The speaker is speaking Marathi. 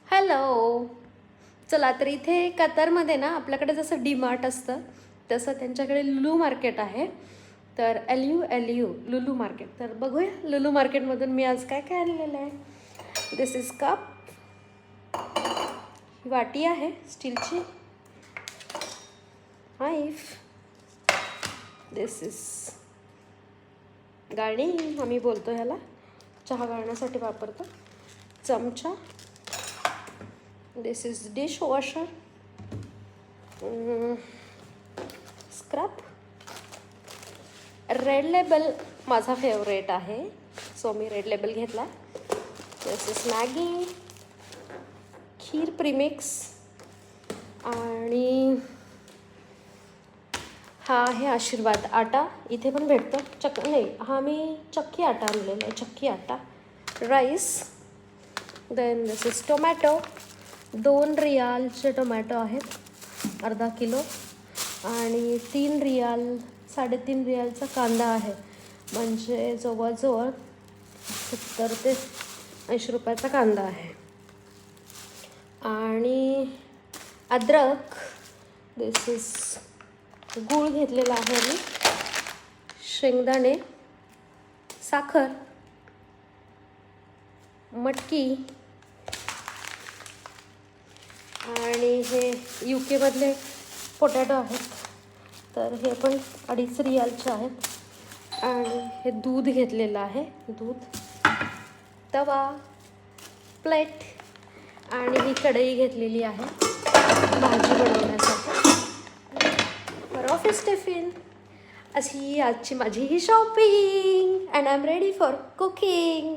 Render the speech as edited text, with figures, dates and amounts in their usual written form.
हॅलो. चला तर इथे कतारमध्ये ना आपल्याकडे जसं डीमार्ट असतं तसं त्यांच्याकडे लुलू मार्केट आहे. तर LU लुलू मार्केट. तर बघूया लुलू मार्केटमधून मी आज काय काय आणलेलं आहे. दिस इज कप, ही वाटी आहे स्टीलची. नाईफ, दिस इज गाळणी, आम्ही बोलतो ह्याला, चहा गाळण्यासाठी वापरतो. चमचा, this is dishwasher, scrub, red label माझा फेवरेट आहे सो मी रेड लेबल घेतला. This is Maggi, kheer premix, आणि हा आहे आशीर्वाद आटा. इथे पण भेटतं. नाही, हा मी चक्की आटा आणलेला आहे, चक्की आटा. Rice, then this is tomato. 2 रियालचे टोमॅटो आहेत, अर्धा किलो. आणि 3 रियाल 3.5 रियालचा कांदा आहे, म्हणजे जवळजवळ 70 ते 80 रुपयाचा कांदा आहे. आणि अद्रक, दिस इज गूळ घेतलेला आहे मी, शेंगदाणे, साखर, मटकी, आणि हे UK मधले पोटॅटो आहेत, तर हे पण 2.5 रियालचे आहेत. आणि हे दूध घेतलेलं आहे, दूध, तवा, प्लेट, आणि ही कढई घेतलेली आहे भाजी बनवण्यासाठी, फॉर ऑफिस टिफिन. अशी आजची माझी ही shopping, and I am ready for cooking.